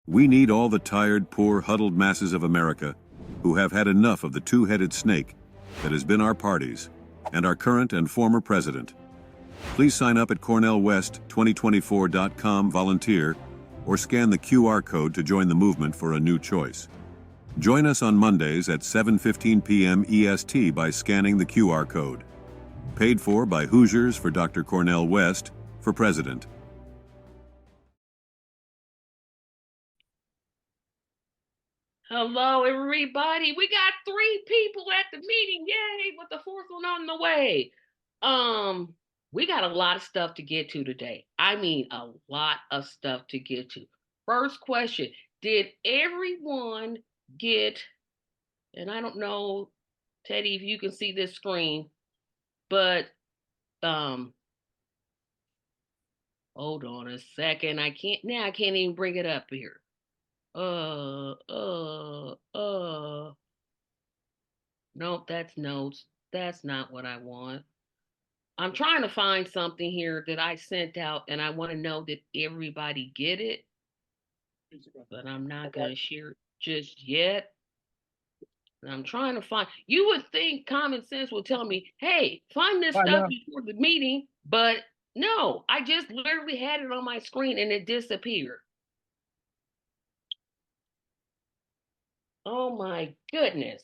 We need all the tired, poor, huddled masses of America who have had enough of the two-headed snake that has been our parties and our current and former president. Please sign up at cornellwest2024.com volunteer or scan the QR code to join the movement for a new choice. Join us on Mondays at 7:15 p.m. EST by scanning the QR code. Paid for by Hoosiers for Dr. Cornell West for President. Hello, everybody. We got 3 people at the meeting. Yay, with the 4th one on the way. We got a lot of stuff to get to today. I mean, a lot of stuff to get to. First question, did everyone get, and I don't know, Teddy, if you can see this screen, but hold on a second. I can't even bring it up here. Nope, that's notes. That's not what I want. I'm trying to find something here that I sent out, and I want to know that everybody get it. But I'm not going to share it just yet. And I'm trying to find, you would think common sense would tell me, hey, find this stuff before the meeting, but no, I just literally had it on my screen and it disappeared. Oh my goodness.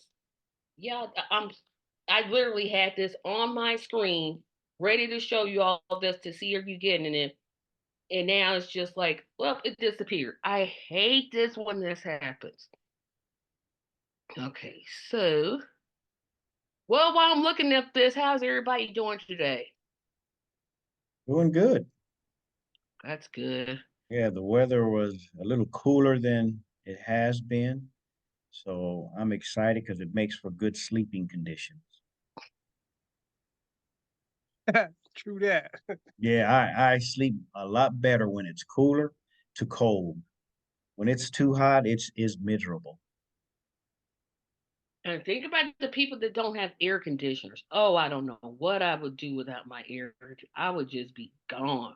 Yeah, I literally had this on my screen, ready to show you all this to see if you're getting it. And now it's just like, well, it disappeared. I hate this when this happens. Okay, so, well, while I'm looking at this, how's everybody doing today? Doing good. That's good. Yeah, the weather was a little cooler than it has been. So I'm excited because it makes for good sleeping conditions. True that. Yeah, I sleep a lot better when it's cooler to cold. When it's too hot, it's miserable. And think about the people that don't have air conditioners. Oh, I don't know what I would do without my air. I would just be gone.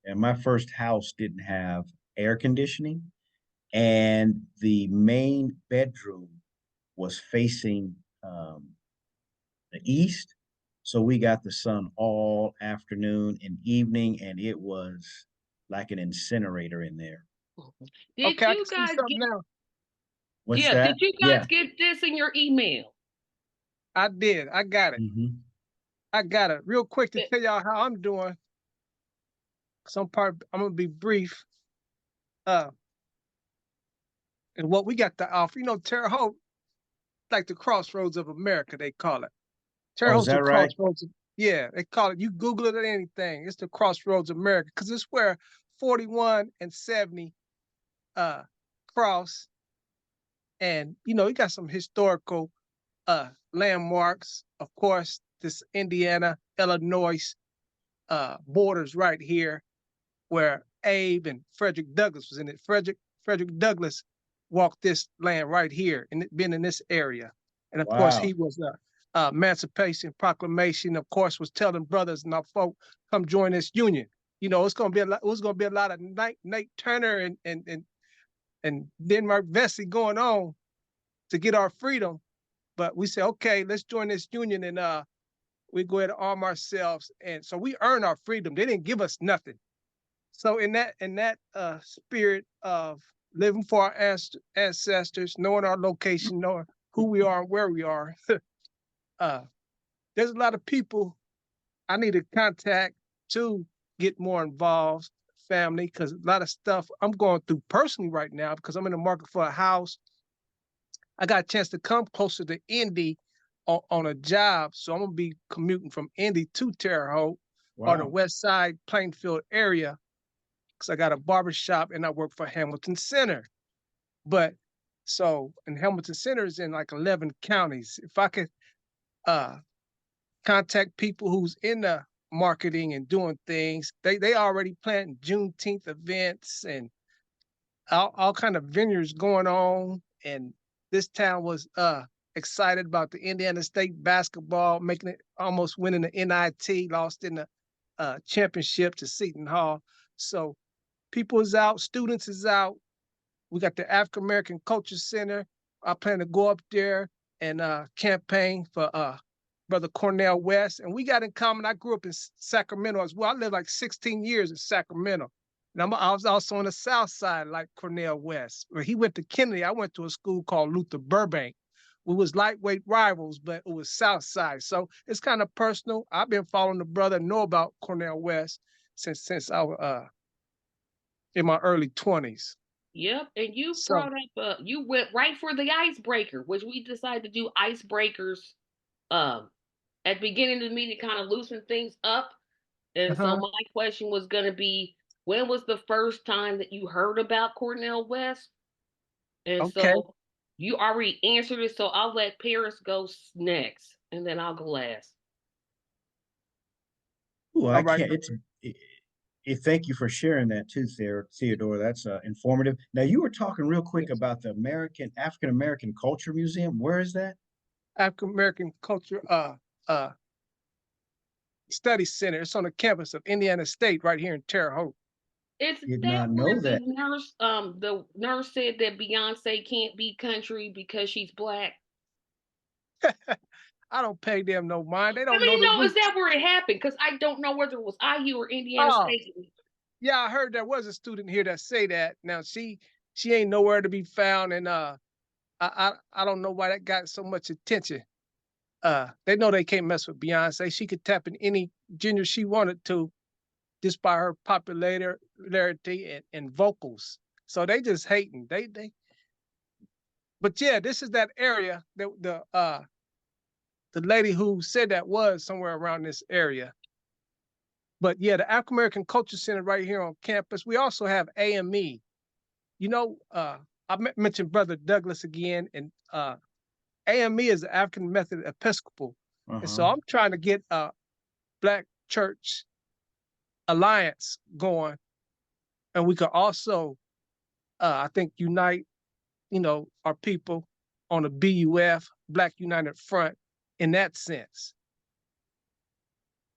And my first house didn't have air conditioning, and the main bedroom was facing the east. So we got the sun all afternoon and evening, and it was like an incinerator in there. Did Okay, you guys get now? What's that? Did you guys get this in your email? I did. I got it. I got it. Real quick to tell y'all how I'm doing. I'm gonna be brief. And what we got to offer, Terre Haute, like the crossroads of America, they call it. Terre Haute's the crossroads. Yeah, they call it. You Google it or anything. It's the crossroads of America because it's where 41 and 70 cross. And you got some historical landmarks. Of course, this Indiana, Illinois borders right here, where Abe and Frederick Douglass was in it. Frederick Douglass walked this land right here and been in this area. And of course, he was Emancipation Proclamation. Of course, was telling brothers and our folk, come join this union. It's gonna be a lot of Nate Turner and Denmark Vesey going on to get our freedom. But we say, okay, let's join this union and we go ahead and arm ourselves. And so we earn our freedom. They didn't give us nothing. So in that spirit of living for our ancestors, knowing our location, knowing who we are and where we are, there's a lot of people I need to contact to get more involved, family, because a lot of stuff I'm going through personally right now because I'm in the market for a house. I got a chance to come closer to Indy on a job, so I'm gonna be commuting from Indy to Terre Haute or the West Side Plainfield area because I got a barbershop and I work for Hamilton Center. And Hamilton Center is in like 11 counties. If I could contact people who's in the marketing and doing things, they already planning Juneteenth events and all kind of vineyards going on. And this town was excited about the Indiana State basketball, making it almost winning the NIT, lost in the championship to Seton Hall. So people is out, students is out, We got the African American Culture Center. I plan to go up there and campaign for Brother Cornel West. And we got in common. I grew up in Sacramento as well. I lived like 16 years in Sacramento. And I was also on the South Side like Cornel West. Where he went to Kennedy, I went to a school called Luther Burbank. We was lightweight rivals, but it was South Side. So it's kind of personal. I've been following the brother, know about Cornel West since I was in my early 20s. Yep, and you So, brought up you went right for the icebreaker, which we decided to do icebreakers um at the beginning of the meeting, kind of loosen things up. And so uh-huh. my question was gonna be, when was the first time that you heard about Cornel West? And Okay. so you already answered it, so I'll let Paris go next, and then I'll go last. Well, All I right. can't. Thank you for sharing that too, Theodore. That's informative. Now, you were talking real quick about the African American Culture Museum. Where is that? African American Culture Study Center. It's on the campus of Indiana State right here in Terre Haute. It's Did that not where know that. the nurse said that Beyonce can't be country because she's black. I don't pay them no mind. They I don't know mean, the no, is roots. that where it happened? Because I don't know whether it was IU or Indiana Oh, State. yeah, I heard there was a student here that say that. Now she ain't nowhere to be found, and I don't know why that got so much attention. They know they can't mess with Beyonce. She could tap in any gender she wanted to just by her popularity and vocals. So they just hating. But yeah, this is that area that the lady who said that was somewhere around this area. But yeah, the African American Culture Center right here on campus. We also have AME. You know, I mentioned Brother Douglas again, and AME is the African Methodist Episcopal. And Uh-huh. so I'm trying to get a Black Church Alliance going. And we could also, I think, unite, our people on the BUF, Black United Front, in that sense.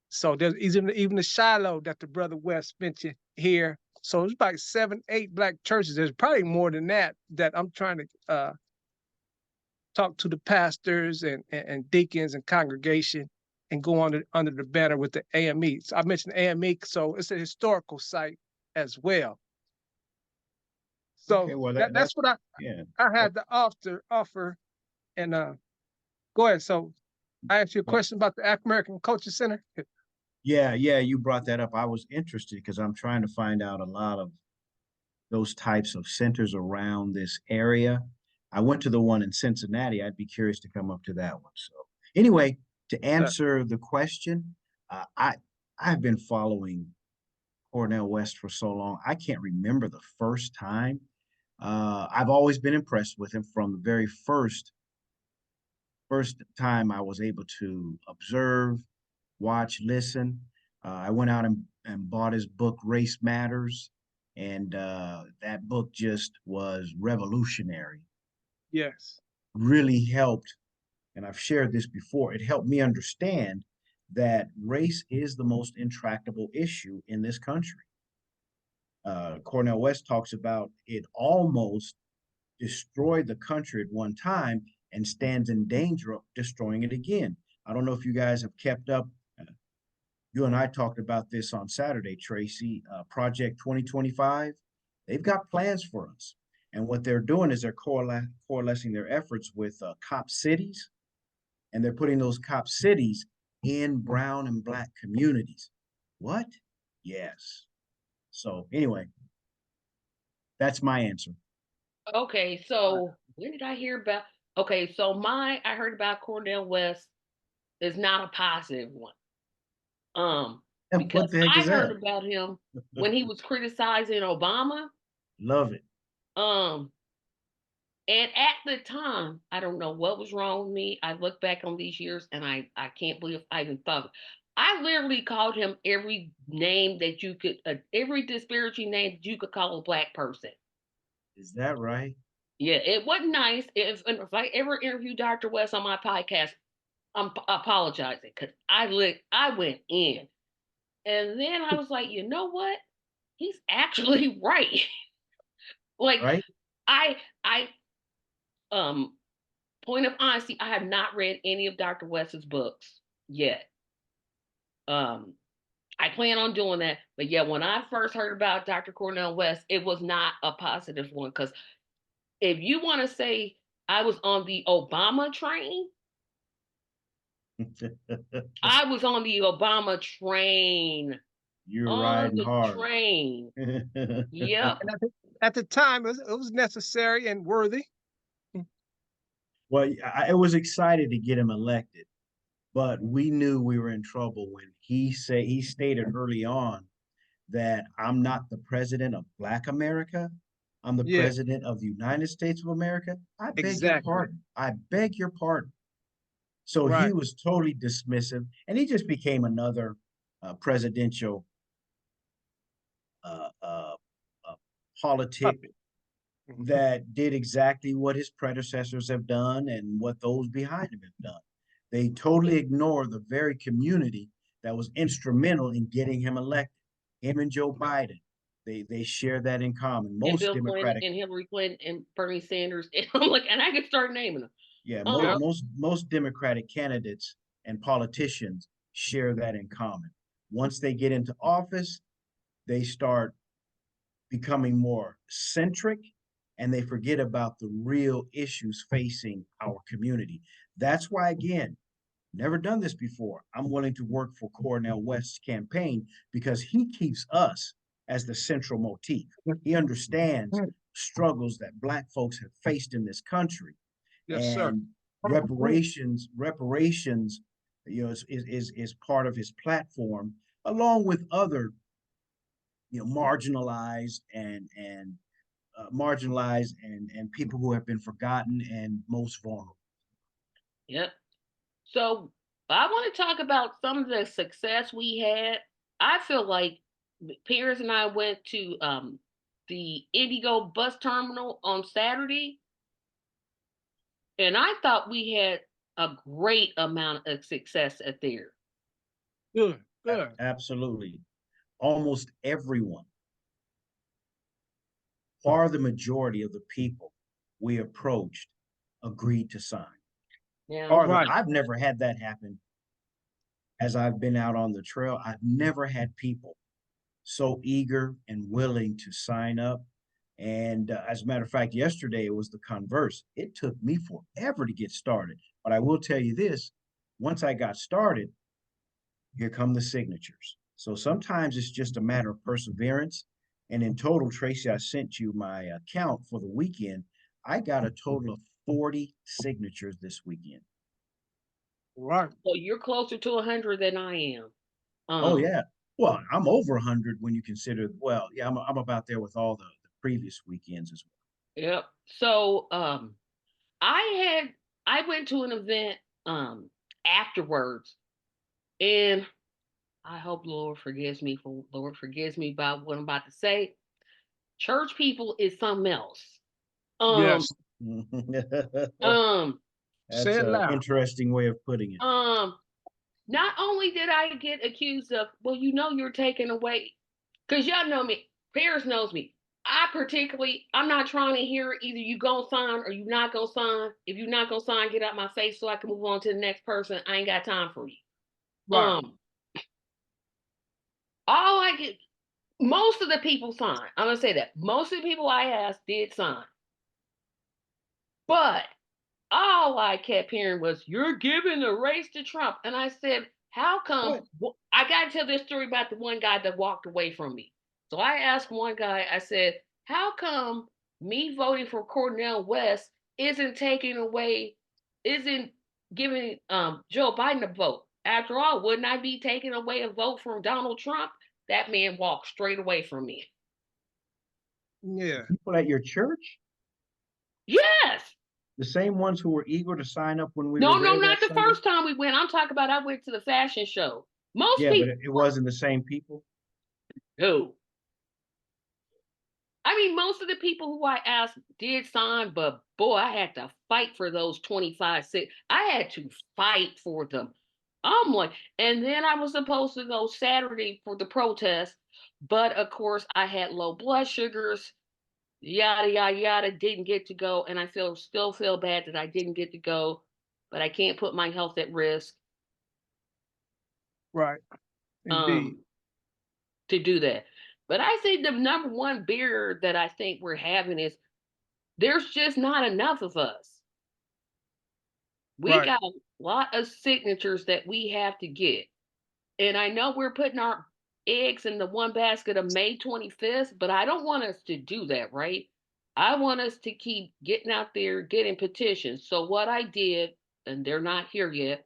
So there's even the Shiloh that the brother West mentioned here. So it's like 7, 8 Black churches. There's probably more than that I'm trying to talk to the pastors and deacons and congregation and go under the banner with the AME. So I mentioned AME, so it's a historical site as well. Okay, So well that's what yeah. I had to offer. And go ahead. So I asked you a question about the African American Culture Center. Yeah, you brought that up. I was interested because I'm trying to find out a lot of those types of centers around this area. I went to the one in Cincinnati. I'd be curious to come up to that one. So anyway, to answer the question, I've been following Cornel West for so long. I can't remember the first time. I've always been impressed with him from the very first time I was able to observe, watch, listen. I went out and bought his book, Race Matters, and that book just was revolutionary. Yes. Really helped, and I've shared this before, it helped me understand that race is the most intractable issue in this country. Cornel West talks about it almost destroyed the country at one time and stands in danger of destroying it again. I don't know if you guys have kept up. You and I talked about this on Saturday, Tracy. Project 2025, they've got plans for us. And what they're doing is they're coalescing their efforts with cop cities, and they're putting those cop cities in brown and black communities. What? Yes. So anyway, that's my answer. Okay, so when did I hear about? Okay, so I heard about Cornel West is not a positive one. And what Because the heck I is heard that? about him when he was criticizing Obama. Love it. Um, and at the time, I don't know what was wrong with me. I look back on these years and I can't believe I even thought. I literally called him every name that you could, every disparaging name that you could call a black person. Is that right? Yeah, it wasn't nice. If I ever interview Dr. West on my podcast, I'm apologizing because I went in, and then I was like, you know what? He's actually right. Like Right? I point of honesty, I have not read any of Dr. West's books yet. Um, I plan on doing that, but yeah, when I first heard about Dr. Cornel West, it was not a positive one because if you want to say I was on the Obama train, I was on the Obama train. You're On riding the hard. train. Yep. And at the time, it was necessary and worthy. Well, I was excited to get him elected, but we knew we were in trouble when he stated early on that I'm not the president of Black America. I'm the Yeah, president of the United States of America. I beg your exactly. pardon. I beg your pardon. So he Right. was totally dismissive, and he just became another presidential uh, uh, politic Puppet. Mhm. that did exactly what his predecessors have done and what those behind him have done. They totally ignore the very community that was instrumental in getting him elected. Him and Joe Biden, they share that in common. And Most Bill Clinton Democratic, and Hillary Clinton and Bernie Sanders. And I'm like, and I could start naming them. yeah, Yep. most Democratic candidates and politicians share that in common. Once they get into office, they start becoming more centric and they forget about the real issues facing our community. That's why, again, never done this before. I'm willing to work for Cornel West's campaign because he keeps us as the central motif. He understands struggles that Black folks have faced in this country, Yes, sir. and reparations, is part of his platform, along with other marginalized and people who have been forgotten and most vulnerable. Yep. So I want to talk about some of the success we had. I feel like Piers and I went to the Indigo bus terminal on Saturday, and I thought we had a great amount of success at there. Good. Good. Absolutely. Almost everyone, far the majority of the people we approached agreed to sign. Yeah. Farther, Right. I've never had that happen as I've been out on the trail. I've never had people so eager and willing to sign up. And as a matter of fact, yesterday it was the converse. It took me forever to get started. But I will tell you this, once I got started, here come the signatures. So sometimes it's just a matter of perseverance. And in total, Tracy, I sent you my count for the weekend. I got a total of 40 signatures this weekend. Right. So you're closer to 100 than I am. Oh, yeah. Well, I'm over 100 when you consider, well, yeah, I'm about there with all the previous weekends as well. Yep. So I I went to an event afterwards, and I hope Lord forgives me for Lord forgives me about what I'm about to say. Church people is something else. Um Yes. um Say That's it an loud. interesting way of putting it. um not only did I get accused of, well, you're taking away, because y'all know me, Paris knows me. I'm not trying to hear either you gonna sign or you not gonna sign. If you're not gonna sign, get out my face so I can move on to the next person. I ain't got time for you. Right. All I get, most of the people sign. I'm gonna say that most of the people I asked did sign, but all I kept hearing was, "You're giving the race to Trump," and I said, "How come?" What? I got to tell this story about the one guy that walked away from me. So I asked one guy, I said, "How come me voting for Cornel West isn't taking away, isn't giving Joe Biden a vote? After all, wouldn't I be taking away a vote from Donald Trump?" That man walked straight away from me. Yeah. People at your church, Yes. the same ones who were eager to sign up when we were No, no, there not that the Sunday? first time we went. I'm talking about I went to the fashion show. Most Yeah, but people it wasn't the same people. do. I mean, most of the people who I asked did sign, but boy, I had to fight for those 25 cents. I had to fight for them. I'm like, and then I was supposed to go Saturday for the protest, but of course I had low blood sugars. yada yada yada, didn't get to go, and I still feel bad that I didn't get to go, but I can't put my health at risk Right. Indeed. um to do that. But I think the number one barrier that I think we're having is there's just not enough of us. We Right. got a lot of signatures that we have to get. And I know we're putting our eggs in the one basket of May 25th, but I don't want us to do that, right? I want us to keep getting out there, getting petitions. So what I did, and they're not here yet,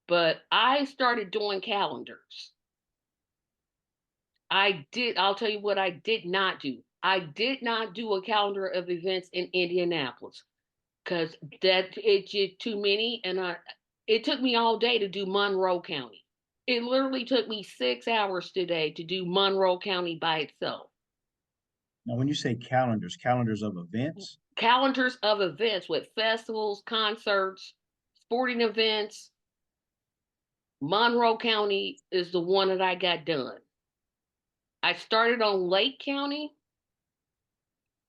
but I started doing calendars. I'll tell you what I did not do. I did not do a calendar of events in Indianapolis because it's just too many. And it took me all day to do Monroe County. It literally took me 6 hours today to do Monroe County by itself. Now, when you say calendars, calendars of events, Calendars of events with festivals, concerts, sporting events. Monroe County is the one that I got done. I started on Lake County,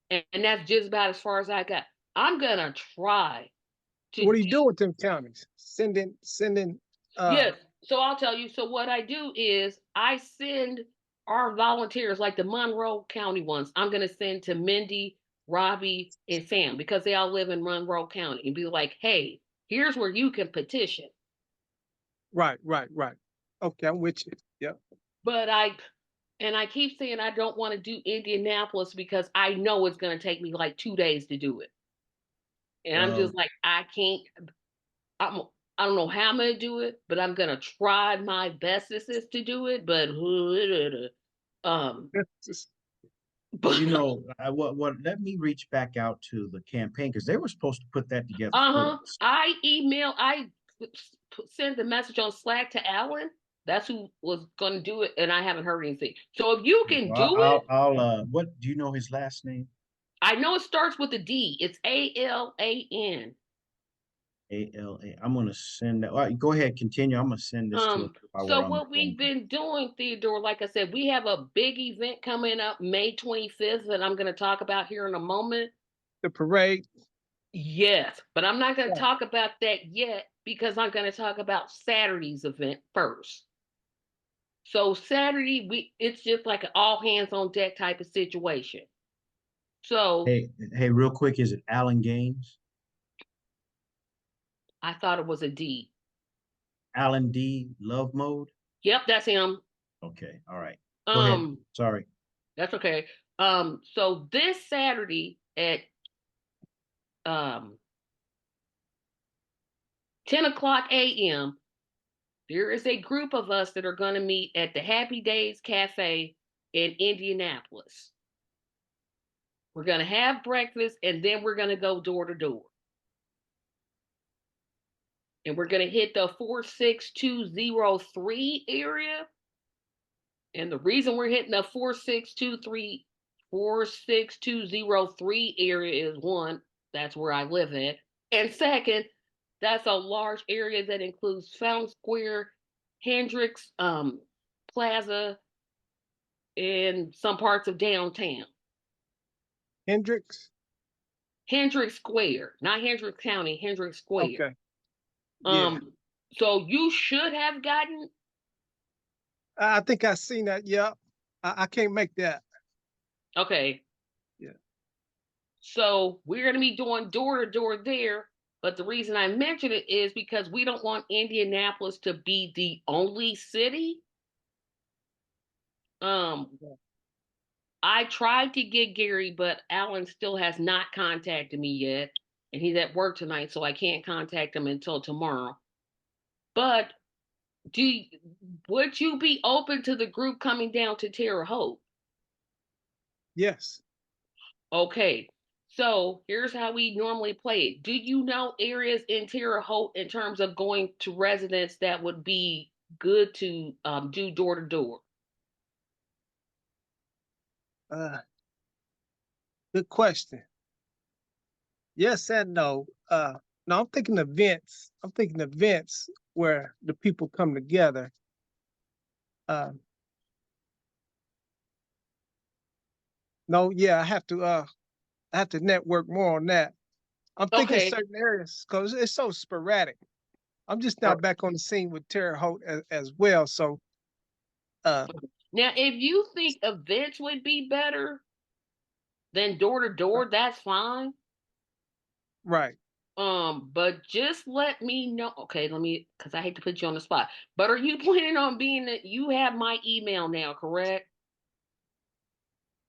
and that's just about as far as I got. I'm gonna try So what to do you do with them counties? Sending yes. So I'll tell you. So what I do is I send our volunteers, like the Monroe County ones, I'm gonna send to Mindy, Robbie, and Sam because they all live in Monroe County, and be like, hey, here's where you can petition. right. Okay, I'm with you. Yep. But I keep saying I don't want to do Indianapolis because I know it's gonna take me like 2 days to do it. And I'm well, just like, I can't. I'm, I don't know how I'm gonna do it, but I'm gonna try my bestest to do it. But Just- well, but let me reach back out to the campaign because they were supposed to put that together for uh-huh. us. I sent the message on Slack to Alan. That's who was gonna do it, and I haven't heard anything. So if you can Well, do it, what do you know his last name? I know it starts with a D. It's Alan. ALA. I'm gonna send that. All right, go ahead, continue. I'm gonna send this to him while we're So on the what phone. we've been doing, Theodore, like I said, we have a big event coming up May 25th that I'm gonna talk about here in a moment. the parade. Yes, but I'm not going to Yeah. talk about that yet because I'm going to talk about Saturday's event first. So Saturday, it's just like an all hands on deck type of situation. So Hey, real quick, is it Alan Gaines? I thought it was a D. Alan D. Love Mode? Yep, that's him. Okay, all right. Go ahead. Um, Sorry. that's okay. So this Saturday at um 10 o'clock a.m., there is a group of us that are going to meet at the Happy Days Cafe in Indianapolis. We're going to have breakfast and then we're going to go door to door. And we're going to hit the 46203 area. And the reason we're hitting the 46203 area is one, that's where I live at. And second, that's a large area that includes Fountain Square, Hendricks Plaza, and some parts of downtown. Hendricks. Hendricks Square, not Hendricks County, Hendricks Square. Okay. Yeah. So you should have gotten. I think I seen that. Yep. I can't make that. Okay. Yeah. So we're gonna be doing door to door there. But the reason I mention it is because we don't want Indianapolis to be the only city. I tried to get Gary, but Alan still has not contacted me yet. And he's at work tonight, so I can't contact him until tomorrow. But would you be open to the group coming down to Terre Haute? Yes. Okay, so here's how we normally play it. Do you know areas in Terre Haute in terms of going to residents that would be good to do door to door? Good question. Yes and no. No, I'm thinking events. I'm thinking events where the people come together. No, yeah, I have to I have to network more on that. I'm thinking Okay. certain areas because it's so sporadic. I'm just now back on the scene with Terre Haute as well. So, uh, Now, if you think events would be better than door to door, that's fine. right. But just let me know. Okay, because I hate to put you on the spot. But are you planning on being that you have my email now, correct?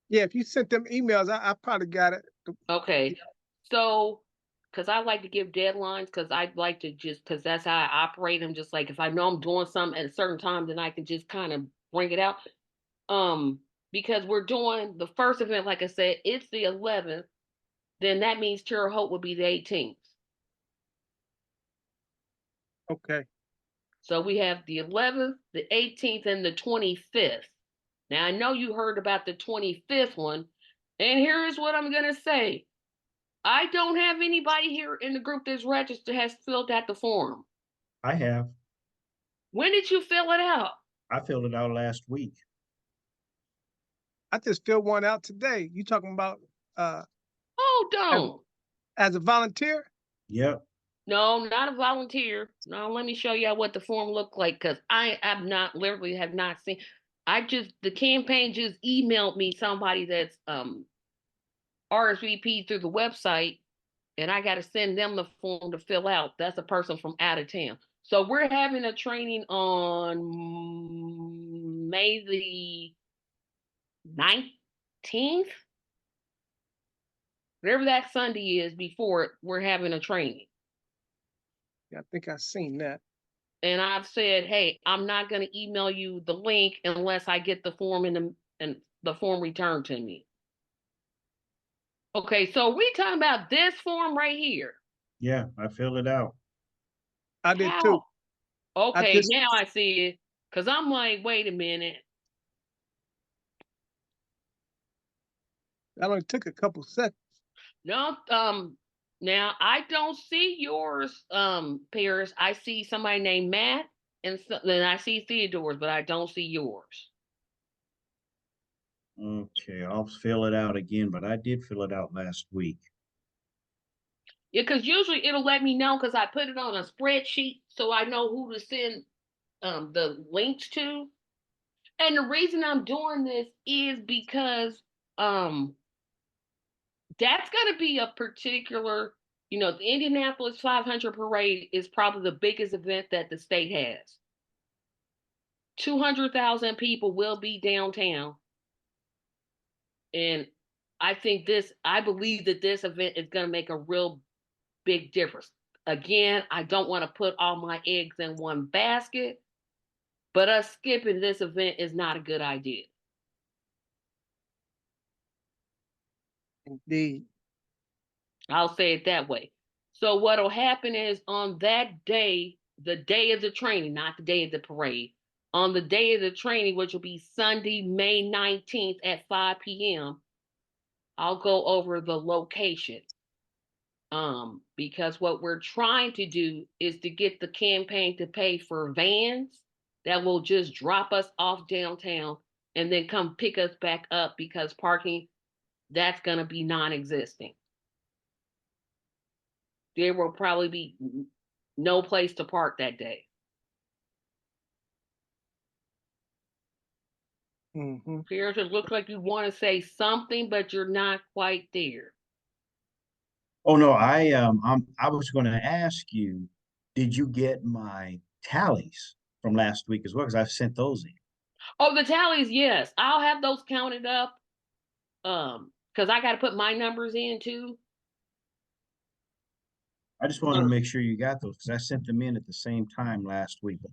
Yeah, if you sent them emails, I probably got it. Okay. So, because I like to give deadlines, because I'd like to because that's how I operate. I'm just like, if I know I'm doing something at a certain time, then I can just kind of bring it out. Um, because we're doing the first event, like I said, it's the 11th. Then that means Terre Haute will be the 18th. Okay. So we have the 11th, the 18th, and the 25th. Now, I know you heard about the 25th one, and here is what I'm going to say. I don't have anybody here in the group that's registered has filled out the form. I have. When did you fill it out? I filled it out last week. I just filled one out today. You talking about Oh, as, don't. as a volunteer? Yep. No, not a volunteer. No, let me show you what the form looked like because I have not literally have not seen. The campaign just emailed me somebody that's RSVP through the website, and I got to send them the form to fill out. That's a person from out of town. So we're having a training on May the 19th, whatever that Sunday is before it, we're having a training. Yeah, I think I've seen that. And I've said, hey, I'm not going to email you the link unless I get the form and the form returned to me. Okay, so we talking about this form right here. Yeah, I filled it out. I did too. How? I Okay, just now I see it. Cause I'm like, wait a minute. that only took a couple seconds. No, now I don't see yours, Paris. I see somebody named Matt, and then I see Theodore's, but I don't see yours. Okay, I'll fill it out again, but I did fill it out last week. Yeah, because usually it'll let me know because I put it on a spreadsheet so I know who to send the links to. And the reason I'm doing this is because that's gonna be a particular, the Indianapolis 500 parade is probably the biggest event that the state has. 200,000 people will be downtown. And I believe that this event is going to make a real big difference. Again, I don't want to put all my eggs in one basket, but us skipping this event is not a good idea. Indeed. I'll say it that way. So what'll happen is on that day, the day of the training, not the day of the parade, on the day of the training, which will be Sunday, May 19th at 5 p.m., I'll go over the location. Because what we're trying to do is to get the campaign to pay for vans that will just drop us off downtown and then come pick us back up because parking, that's going to be non-existent. There will probably be no place to park that day. Mm-hmm. Pierce, it looks like you want to say something, but you're not quite there. Oh no, I was going to ask you, did you get my tallies from last week as well? Because I've sent those in. Oh, the tallies, yes. I'll have those counted up. Because I got to put my numbers in too. I just wanted to make sure you got those because I sent them in at the same time last week. But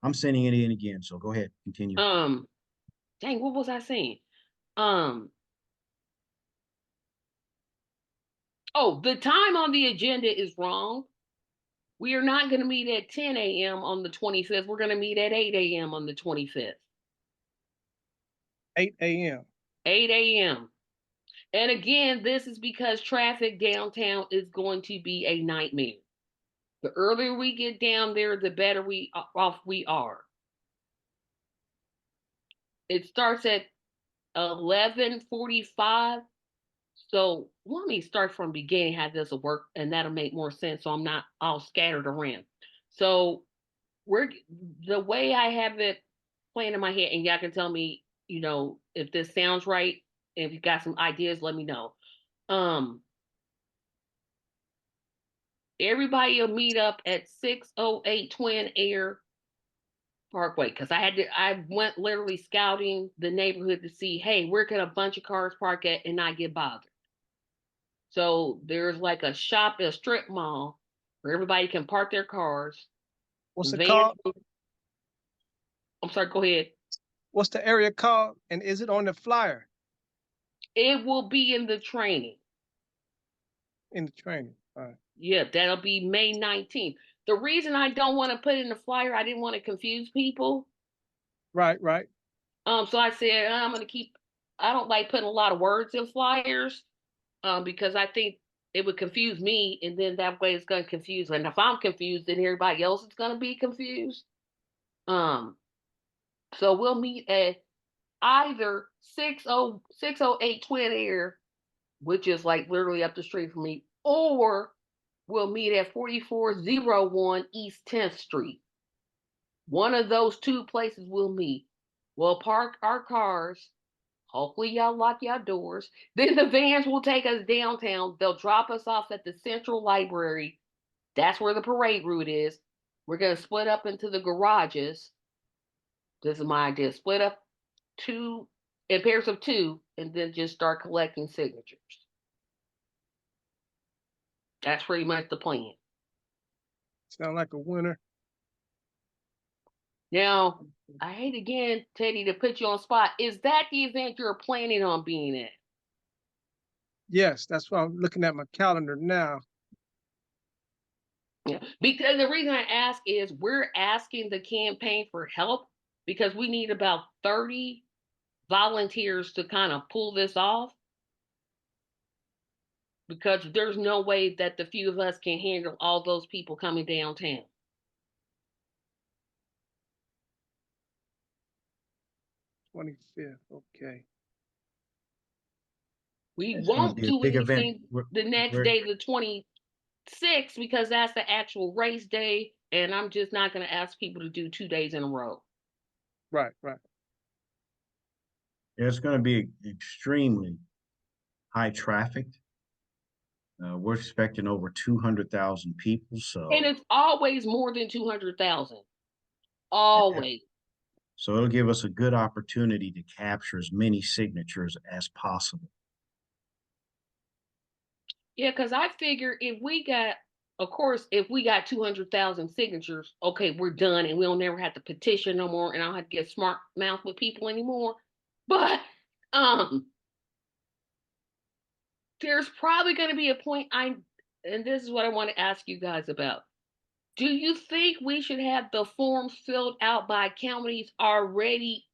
I'm sending it in again. So go ahead, continue. Dang, what was I saying? Um, oh, the time on the agenda is wrong. We are not going to meet at 10 a.m. on the 25th. We're going to meet at 8 a.m. on the 25th. 8 a.m. 8 a.m. And again, this is because traffic downtown is going to be a nightmare. The earlier we get down there, the better off we are. It starts at 11:45. So let me start from the beginning how this will work, and that'll make more sense. So I'm not all scattered around. So we're the way I have it playing in my head, and y'all can tell me, if this sounds right. If you got some ideas, let me know. Um, Everybody will meet up at 608 Twin Air Parkway because I went literally scouting the neighborhood to see, hey, where can a bunch of cars park at and not get bothered? So there's like a strip mall where everybody can park their cars. What's it Vans. called? I'm sorry, go ahead. What's the area called? And is it on the flyer It will be in the training. in the training? All right. Yeah, that'll be May 19th. The reason I don't want to put in the flyer, I didn't want to confuse people. Right, right. So I said I don't like putting a lot of words in flyers, because I think it would confuse me, and then that way it's gonna confuse. And if I'm confused, then everybody else is gonna be confused. Um, so we'll meet at either 608 Twin Air, which is like literally up the street from me, or we'll meet at 4401 East 10th Street. One of those two places we'll meet. We'll park our cars. Hopefully, y'all lock your doors. Then the vans will take us downtown. They'll drop us off at the Central Library. That's where the parade route is. We're going to split up into the garages. This is my idea. Split up in pairs of two, and then just start collecting signatures. That's pretty much the plan. Sound like a winner. Now, I hate again, Teddy, to put you on spot. Is that the event you're planning on being at? Yes, that's why I'm looking at my calendar now. Yeah. Because the reason I ask is we're asking the campaign for help because we need about 30 volunteers to kind of pull this off. Because there's no way that the few of us can handle all those people coming downtown. 25th. Okay. We It's going to won't be a do big event. anything the next day, the 26th, because that's the actual race day, and I'm just not going to ask people to do 2 days in a row. Right, right. It's going to be extremely high trafficked. We're expecting over 200,000 people. And So, it's always more than 200,000. Always. so it'll give us a good opportunity to capture as many signatures as possible. Yeah, because I figure of course, if we got 200,000 signatures, okay, we're done and we'll never have to petition no more and I don't have to get smart mouth with people anymore. But there's probably going to be a point and this is what I want to ask you guys about. Do you think we should have the forms filled out by counties already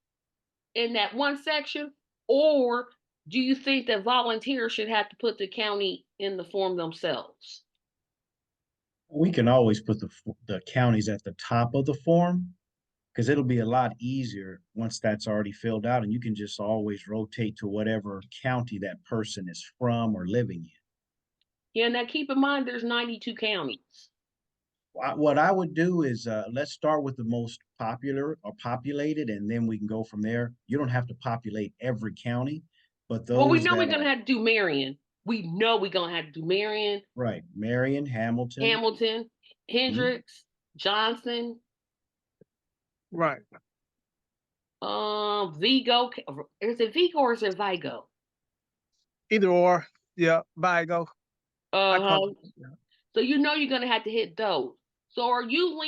in that one section? Or do you think that volunteers should have to put the county in the form themselves? We can always put the counties at the top of the form because it'll be a lot easier once that's already filled out, and you can just always rotate to whatever county that person is from or living in. Yeah, now keep in mind there's 92 counties. What I would do is let's start with the most popular or populated, and then we can go from there. You don't have to populate every county, but Well, we those know we're that gonna are have to do Marion. We know we're gonna have to do Marion, right, Marion, Hamilton. Hamilton, Mhm. Hendricks, Johnson, Right. Vigo. Is it Vigo or is it Vigo? Either or. Yeah, Vigo. I call Uh-huh. it. Yeah. So you know you're gonna have to hit those. So are you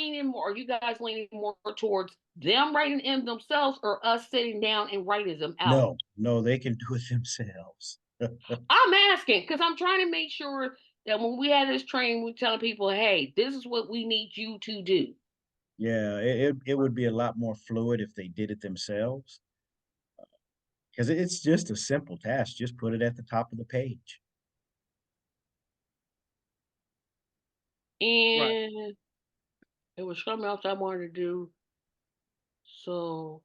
guys leaning more towards them writing in themselves or us sitting down and writing them out? No, no, they can do it themselves. I'm asking because I'm trying to make sure that when we have this training, we're telling people, hey, this is what we need you to do. Yeah, it would be a lot more fluid if they did it themselves because it's just a simple task. Just put it at the top of the page. Right. And there was something else I wanted to do. So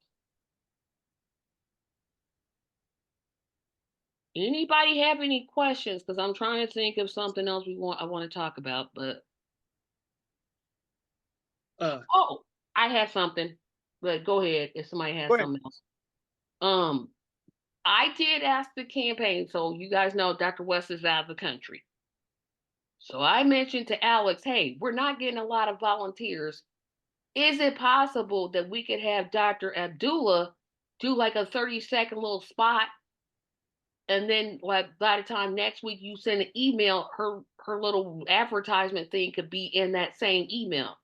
Anybody have any questions? Because I'm trying to think of something else I want to talk about, but Uh, oh, I have something. But go ahead if somebody has go ahead. something else. Um, I did ask the campaign, so you guys know Dr. West is out of the country. So I mentioned to Alex, hey, we're not getting a lot of volunteers. Is it possible that we could have Dr. Abdullah do like a 30-second little spot, and then like by the time next week you send an email, her little advertisement thing could be in that same email.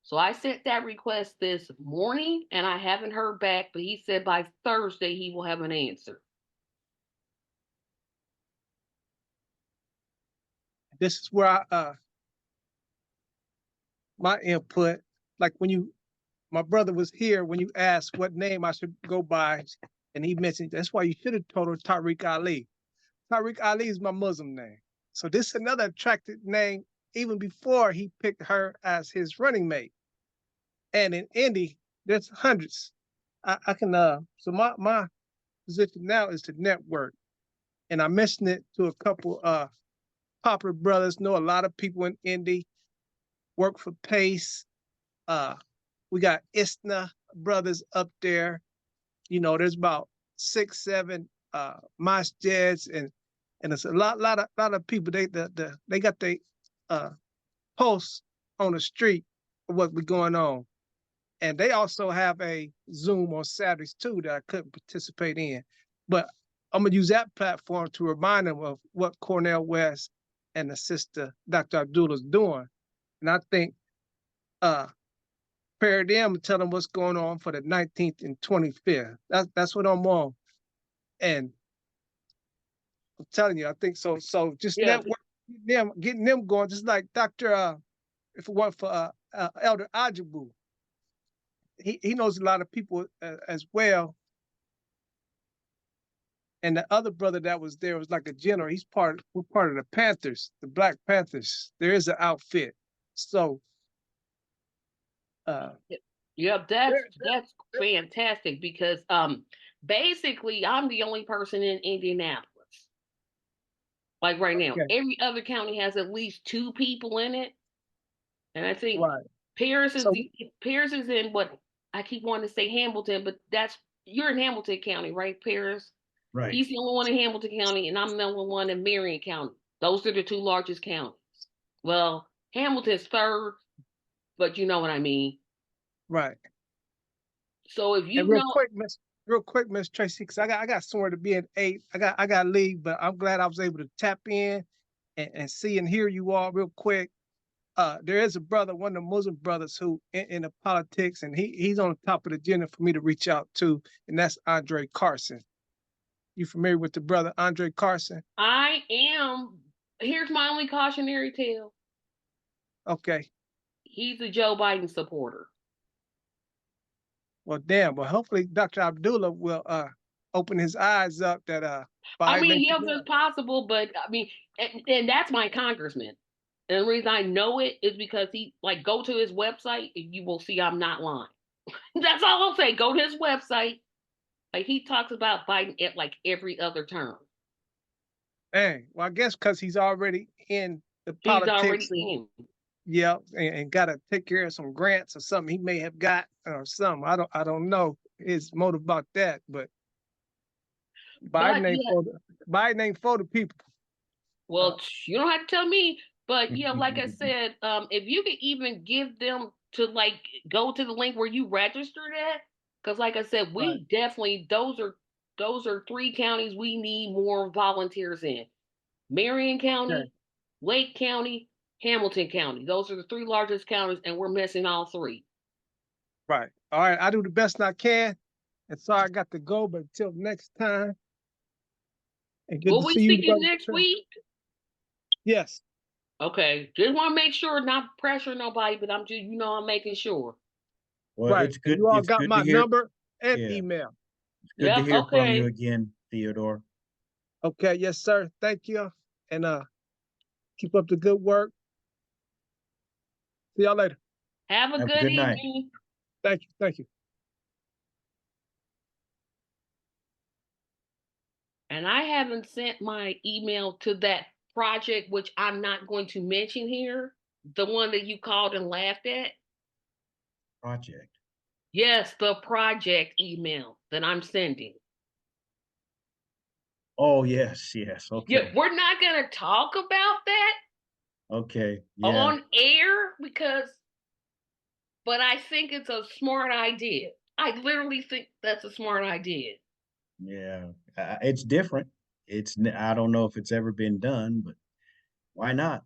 So I sent that request this morning and I haven't heard back, but he said by Thursday he will have an answer. This is where my input, like my brother was here when you asked what name I should go by, and he mentioned that's why you should have told her Tariq Ali. Tariq Ali is my Muslim name. So this is another attractive name even before he picked her as his running mate. And in Indy, there's hundreds. I can so my position now is to network. And I mentioned it to a couple popular brothers, know a lot of people in Indy, work for Pace. We got ISNA brothers up there. You know, there's about 6, 7 masjids and it's a lot of people. They got their posts on the street of what be going on, and they also have a Zoom on Saturdays too that I couldn't participate in. But I'm gonna use that platform to remind them of what Cornel West and the sister Dr. Abdullah is doing, and I think prepare them and tell them what's going on for the 19th and 25th. That's what I'm on, and I'm telling you, I think so. So just Yeah. network getting them going, just like Dr. If it weren't for Elder Ajibu, he knows a lot of people as well. And the other brother that was there was like a general. We're part of the Panthers, the Black Panthers. There is an outfit. So Yep, that's fantastic because basically I'm the only person in Indianapolis. Like right now, okay, every other county has at least 2 people in it, and I think right. Paris is So Paris is in what I keep wanting to say Hamilton, but you're in Hamilton County, right, Paris? Right. He's the only one in Hamilton County, and I'm the only one in Marion County. Those are the 2 largest counties. Well, Hamilton's third, but you know what I mean. right. So if And you know, real quick, Miss Tracy, because I got somewhere to be at 8. I got to leave, but I'm glad I was able to tap in and see and hear you all real quick. There is a brother, one of the Muslim brothers who in the politics, and he's on the top of the agenda for me to reach out to, and that's Andre Carson. You familiar with the brother Andre Carson? I am. Here's my only cautionary tale. Okay. He's a Joe Biden supporter. Well, damn. Well, hopefully Dr. Abdullah will open his eyes up that I Biden mean, ain't the yes, guy. it's possible, but I mean, and that's my congressman. And the reason I know it is because he go to his website and you will see I'm not lying. That's all I'll say. Go to his website. Like he talks about Biden at like every other term. Dang. Well, I guess because he's already in the He's politics already and in. yeah, and got to take care of some grants or something he may have got or something. I don't know his motive about that, but But yeah, Biden ain't for the people. well, you don't have to tell me. But yeah, like I said, if you could even give them to go to the link where you registered at, because like I said, Right. we definitely those are 3 counties we need more volunteers in. Marion County, Okay. Lake County, Hamilton County. Those are the 3 largest counties, and we're missing all 3. Right. All right. I do the best I can. And sorry I got to go, but until next time. And good Will to we see you, speaking brother. next week? Yes. Okay, just want to make sure, not pressure nobody, but I'm just I'm making sure. Well, Right. it's And good. you all It's got good to my hear. number and Yeah, email. it's good to Yep. hear from you Okay. again, Theodore. Okay. Yes, sir. Thank you. And keep up the good work. See y'all later. Have a Have a good good night. evening. Thank you. Thank you. And I haven't sent my email to that project, which I'm not going to mention here, the one that you called and laughed at. Project. Yes, the project email that I'm sending. Oh, yes, yes. Yeah, Okay. we're not going to talk about that Okay. Yeah. on air but I think it's a smart idea. I literally think that's a smart idea. Yeah. It's different. I don't know if it's ever been done, but why not?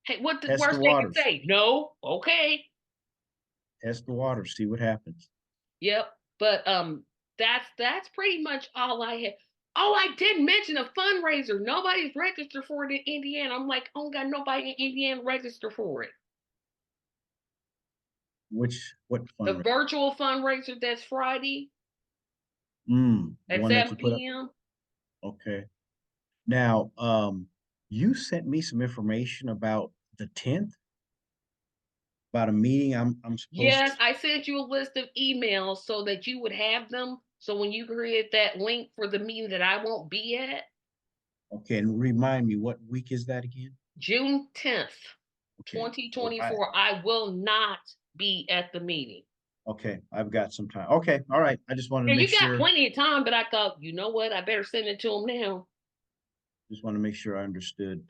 Hey, what the Test the worst they can waters. say? No, okay. Test the waters. See what happens. Yep. But that's pretty much all I had. Oh, I did mention a fundraiser. Nobody's registered for it in Indiana. I'm like, oh, got nobody in Indiana register for it. What The fundraiser? virtual fundraiser that's Friday The at one that you 7 put up. p.m. Okay. Now, you sent me some information about the 10th, about a meeting I'm supposed Yes, to. I sent you a list of emails so that you would have them. So when you create that link for the meeting that I won't be at, Okay, and remind me, what week is that again? June 10th, Okay. So 2024, I will not be at the meeting. okay, I've got some time. Okay, all right. I just wanted to And make you got sure, plenty of time, but I thought, you know what? I better send it to them now. I understood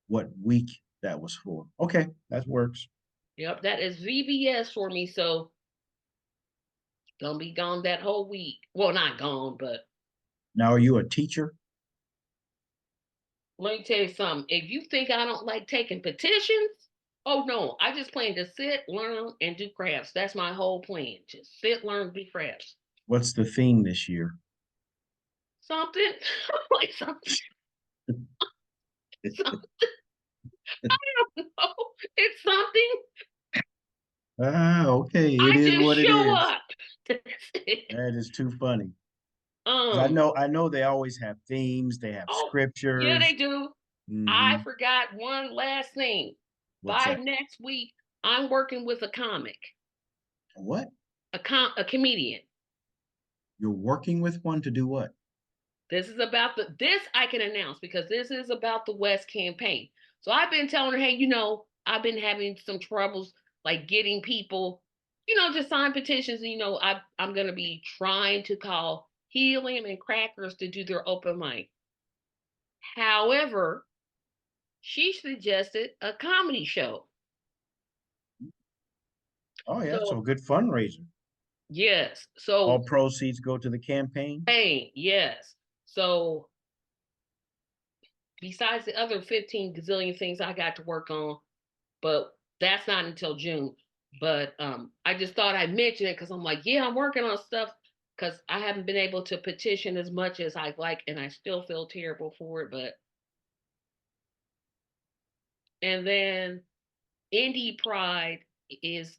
what week that was for. Okay, that works. Yep, that is VBS for me. So don't be gone that whole week. Well, not gone, but Now, are you a teacher? let me tell you something. If you think I don't like taking petitions, oh no, I just plan to sit, learn, and do crafts. That's my whole plan. Just sit, learn, do crafts. What's the theme this year? Something like something. something. I don't know. It's something. Okay, it I is just what it show is. up. That's it. That is too funny. 'Cause Um. I know they always have themes, they have Oh, yeah, they scriptures. do. I Hmm. forgot one last thing. What's By that? next week, I'm working with a comic, What? a comedian. You're working with one to do what? This is about this I can announce because this is about the West campaign. So I've been telling her, hey, I've been having some troubles like getting people, to sign petitions. And, I'm going to be trying to call Helium and Crackers to do their open mic. However, she suggested a comedy show. Oh yeah, so So, good fundraiser. yes. All So, proceeds go to the campaign. hey, yes. So, besides the other 15 gazillion things I got to work on, but that's not until June. But I just thought I'd mention it because I'm like, yeah, I'm working on stuff because I haven't been able to petition as much as I'd like, and I still feel terrible for it. And then Indie Pride is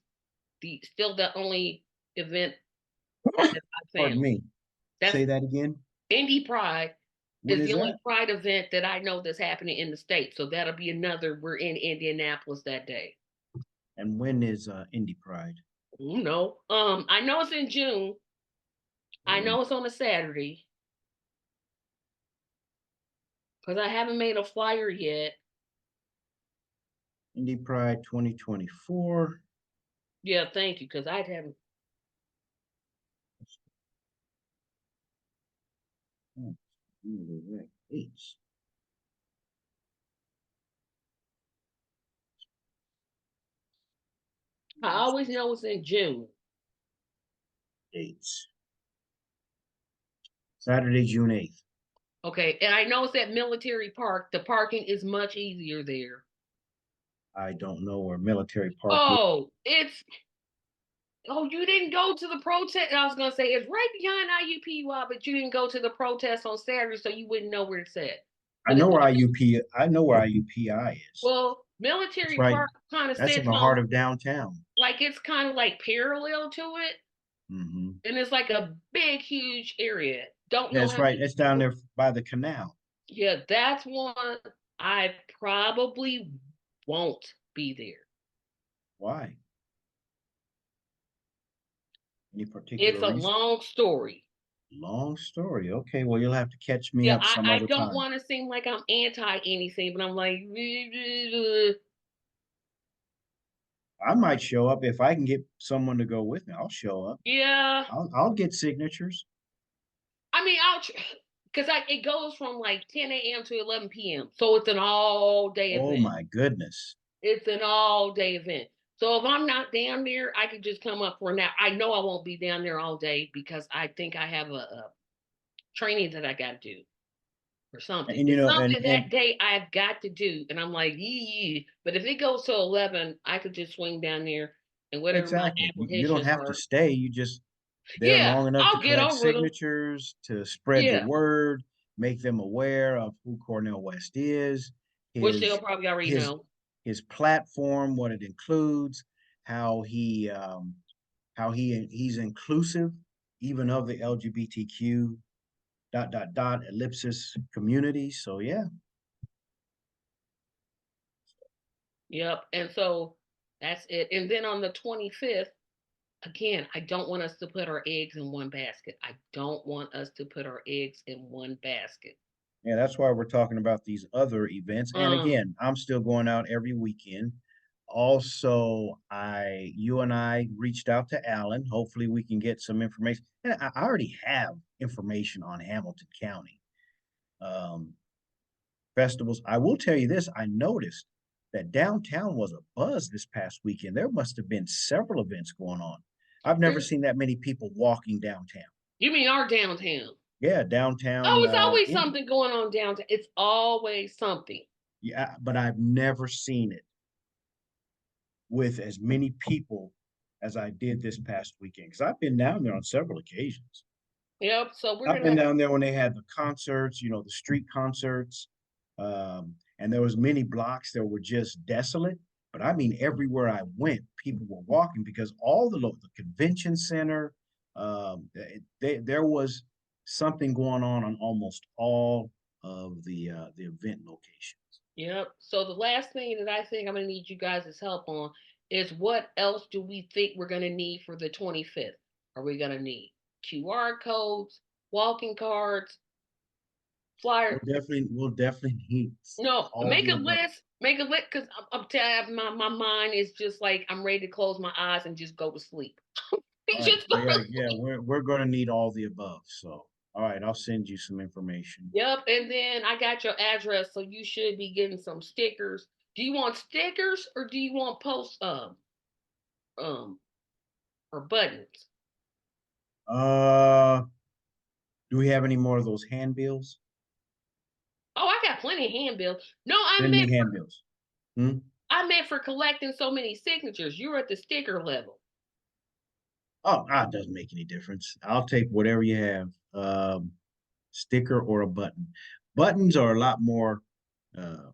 still the only event that I Pardon found. me. That's Say that again. Indie Pride When is is the only that? Pride event that I know that's happening in the state. So that'll be another. We're in Indianapolis that day. And when is Indie Pride? No, I know it's in June. I Oh, know it's on a Saturday because I haven't made a flyer yet. Indie Pride 2024. Yeah, thank you, because I haven't. Oh, right. Dates. I always know it's in June. Dates. Saturday, June 8th. Okay, and I know it's at Military Park. The parking is much easier there. I don't know where Military Park is. Oh, you didn't go to the protest. I was gonna say it's right behind IUPUI, but you didn't go to the protest on Saturday, so you wouldn't know where it's at. I But know it's where like, I know where IUPI is. well, It's Military right. Park kind of That's in sits the on, heart of downtown. like it's kind of like parallel to it, Hmm. and it's like a big, huge area. Don't know That's how right. many That's down people. there by the canal. Yeah, that's one I probably won't be there. Why? Any It's particular a reason? long story. Long story. Okay, well, you'll have to catch me Yeah, up some I other don't time. want to seem like I'm anti anything, but I'm like, I might show up if I can get someone to go with me. I'll show up. yeah. I'll get signatures. I mean, because it goes from like 10 a.m. to 11 p.m. So it's an all day Oh event. my goodness. It's an all day event. So if I'm not down there, I could just come up for a nap. I know I won't be down there all day because I think I have a training that I got to do or something. And you It's know, something and that day I've got to do. And I'm like, but if it goes till 11, I could just swing down there and whatever my exactly. You don't apprehensions have to are. stay. You just there Yeah, long enough to I'll get collect over them. signatures, to spread the Yeah, word, make them aware of who Cornell West is, which they'll his probably already his know. his platform, what it includes, how he's inclusive even of the LGBTQ ellipsis community. So yeah, Yep. And so that's it. And then on the 25th, again, I don't want us to put our eggs in one basket. I don't want us to put our eggs in one basket. yeah, that's why we're talking about these other events. And Um, again, I'm still going out every weekend. Also, you and I reached out to Alan. Hopefully, we can get some information. And I already have information on Hamilton County festivals. I will tell you this: I noticed that downtown was a buzz this past weekend. There must have been several events going on. I've never there's, seen that many people walking downtown. you mean our downtown? Yeah, downtown Oh, it's always Indy. something going on downtown. It's always something. Yeah, but I've never seen it with as many people as I did this past weekend. Because I've been down there on several occasions. Yep. So we're I've been gonna. down there when they had the concerts, the street concerts, and there was many blocks that were just desolate. But I mean, everywhere I went, people were walking because all the convention center, there was something going on almost all of the event locations. Yep. So the last thing that I think I'm gonna need you guys' help on is what else do we think we're gonna need for the 25th? Are we gonna need QR codes, walking cards, flyer? We'll definitely need No, all make the a above. list. Make a list because I'm telling you, my mind is just like I'm ready to close my eyes and just go to sleep. All right. Just go Yeah, to yeah, sleep. we're gonna need all the above. So, all right, I'll send you some information. Yep. And then I got your address, so you should be getting some stickers. Do you want stickers or do you want post um or buttons? Uh, do we have any more of those handbills? Oh, I got plenty of handbills. No, I Send meant me handbills. Hmm? I meant for collecting so many signatures. You're at the sticker level. Oh, it doesn't make any difference. I'll take whatever you have. Sticker or a button. Buttons are a lot more uh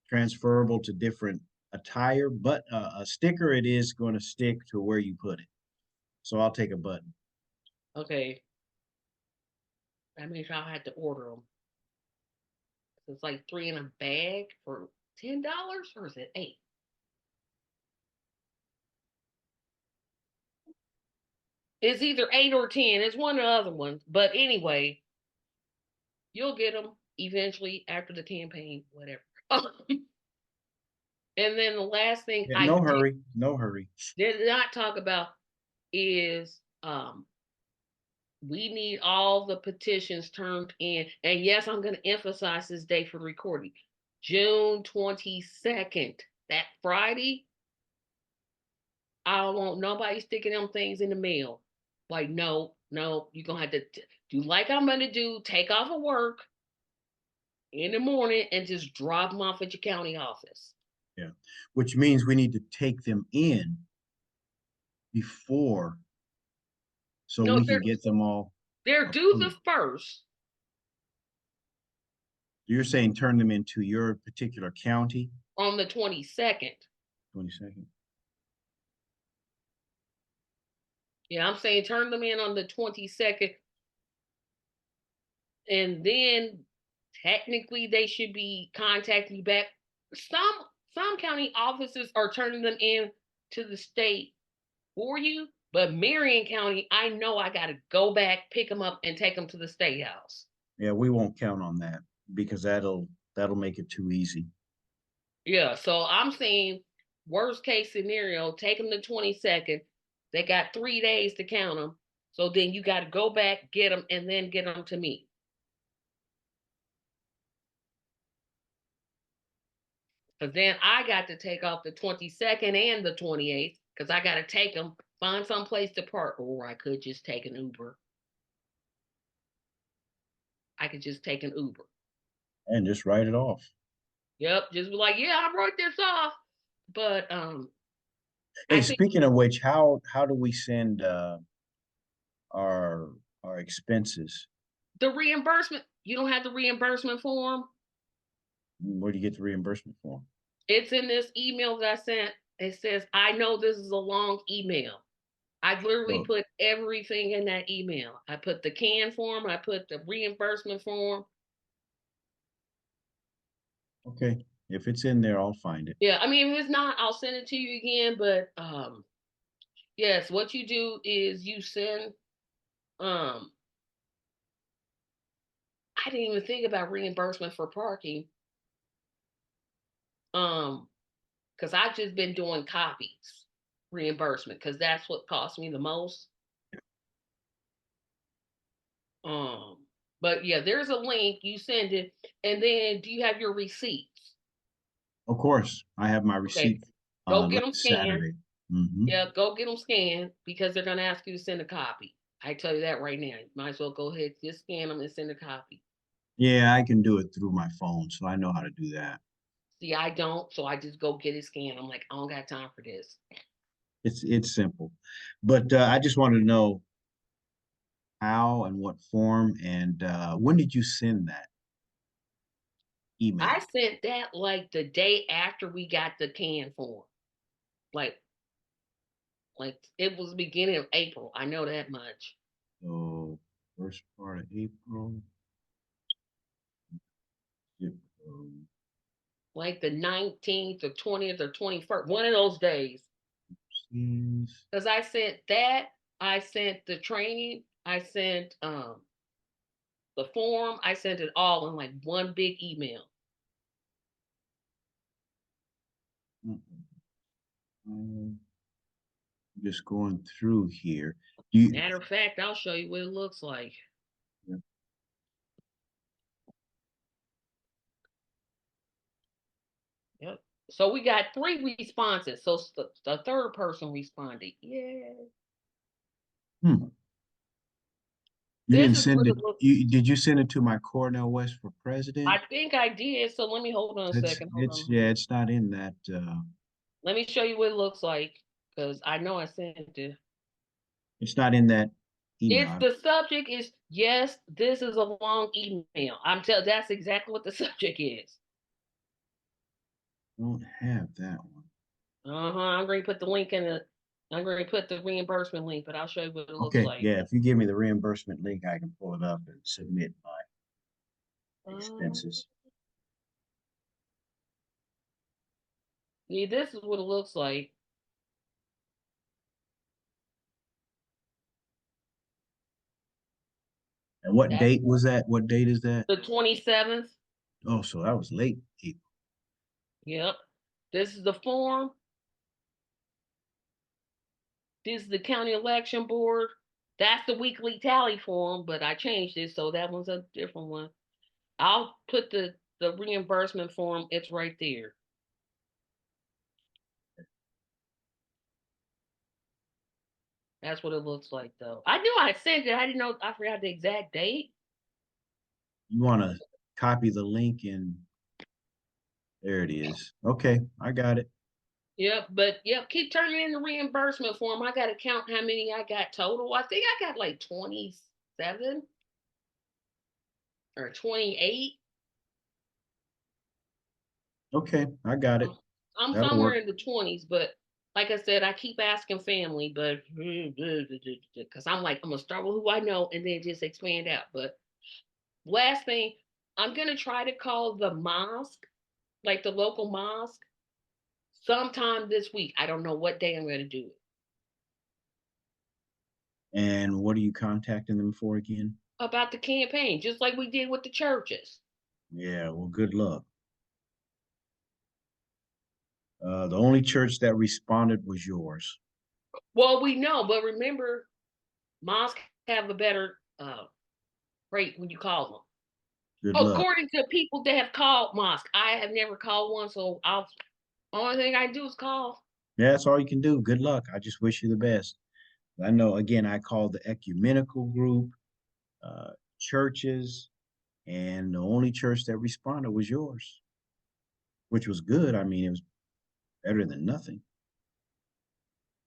transferable to different attire, but a sticker it is going to stick to where you put it. So I'll take a button. Okay. That means I'll have to order them. It's like three in a bag for $10 or is it eight? It's either eight or 10. It's one of the other ones. But anyway, you'll get them eventually after the campaign, whatever. And then the last thing Yeah, I no hurry, no hurry. did not talk about is we need all the petitions turned in. And yes, I'm going to emphasize this day for recording. June 22nd, that Friday. I don't want nobody sticking them things in the mail. Like, no, no, you're going to have to do like I'm going to do, take off of work in the morning and just drop them off at your county office. Yeah, which means we need to take them in before so No, we can get them all they're due the approved. first You're saying turn them into your particular county, on the 22nd. 22nd. Yeah, I'm saying turn them in on the 22nd. And then technically they should be contacting you back. Some county offices are turning them in to the state for you, But Marion County, I know I got to go back, pick them up, and take them to the state house. Yeah, we won't count on that because that'll make it too easy. Yeah, so I'm saying worst case scenario, take them the 22nd. They got 3 days to count them. So then you got to go back, get them, and then get them to me. Because then I got to take off the 22nd and the 28th because I got to take them, find some place to park, or I could just take an Uber. I could just take an Uber. And just write it off. Yep, just be like, yeah, I wrote this off. But Hey, I think speaking of which, how do we send our expenses? the reimbursement, you don't have the reimbursement form. Where do you get the reimbursement form? It's in this email that I sent. It says, I know this is a long email. I literally Oh, put everything in that email. I put the can form, I put the reimbursement form. okay. If it's in there, I'll find it. Yeah, I mean, if it's not, I'll send it to you again. But yes, what you do is you send I didn't even think about reimbursement for parking. Because I've just been doing copies reimbursement because that's what cost me the most. Um, but yeah, there's a link, you send it, and then do you have your receipts? Of course, I have my Okay, receipt go get them last scanned. Saturday. Hmm. Yeah, go get them scanned because they're gonna ask you to send a copy. I tell you that right now. You might as well go ahead, just scan them and send a copy. Yeah, I can do it through my phone, so I know how to do that. See, I don't, so I just go get it scanned. I'm like, I don't got time for this. It's simple, but I just wanted to know how and what form and when did you send that I email? sent that like the day after we got the can form. Like it was beginning of April. I know that much. So first part of April. Zip code. Like the 19th or 20th or 21st, one of those days. Seems- Because I sent that, I sent the training, I sent the form, I sent it all in like one big email. Um, just going through here. Do you, Matter of fact, I'll show you what it looks like. yeah. Yep. So we got 3 responses. So the third person responded. Yeah. Hmm. You This didn't is send what it. it looks. Did you send it to my Cornell West for president? I think I did. So let me hold on a second. Hold It's on. yeah, it's not in that. Let me show you what it looks like because I know I sent it. It's not in that email. It's I the subject is yes, this is a long email. That's exactly what the subject is. don't have that one. I'm going to put the link in the I'm going to put the reimbursement link, but I'll show you what it looks Okay, like. yeah. If you give me the reimbursement link, I can pull it up and submit my Um, expenses. yeah, this is what it looks like. And what That's date was that? What date is that? the 27th. Oh, so that was late. April. Yep. This is the form. This is the county election board. That's the weekly tally form, but I changed it, so that one's a different one. I'll put the reimbursement form. It's right there. That's what it looks like, though. I knew I sent it. I didn't know. I forgot the exact date. You want to copy the link and there it is. Okay, I got it. Yep, but yep, keep turning in the reimbursement form. I got to count how many I got total. I think I got like 27 or 28. Okay, I got it. I'm That'll somewhere work. in the 20s, but like I said, I keep asking family, but because I'm like, I'm gonna start with who I know and then just expand out. But last thing, I'm gonna try to call the mosque, like the local mosque, sometime this week. I don't know what day I'm gonna do it. And what are you contacting them for again? about the campaign, just like we did with the churches. Yeah, well, good luck. The only church that responded was yours. Well, we know, but remember, mosques have a better rate when you call them. Good luck. According to people that have called mosque, I have never called one, so I'll only thing I do is call. Yeah, that's all you can do. Good luck. I just wish you the best. I know, again, I called the ecumenical group, churches, and the only church that responded was yours, which was good. I mean, it was better than nothing.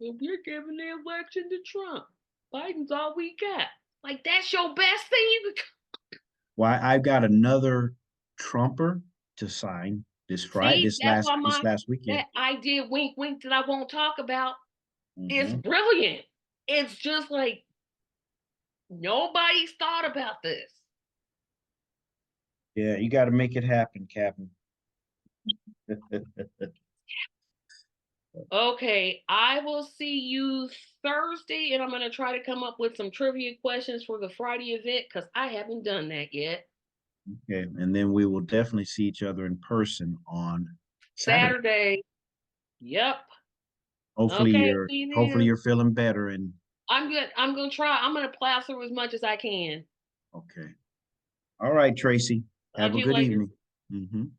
If you're giving the election to Trump, Biden's all we got. Like that's your best thing you could Well, I've got another Trumper to sign this Friday, see. That's why this last weekend. that idea wink wink that I won't talk about is Mhm. brilliant. It's just like nobody's thought about this. Yeah, you got to make it happen, Captain. Okay, I will see you Thursday, and I'm gonna try to come up with some trivia questions for the Friday event because I haven't done that yet. Okay, and then we will definitely see each other in person on Saturday. Saturday. Yep. Hopefully Okay, you're see you hopefully then. you're feeling better and I'm good. I'm gonna try. I'm gonna plow through as much as I can. okay. All right, Tracy. Talk Have to a you good later. evening.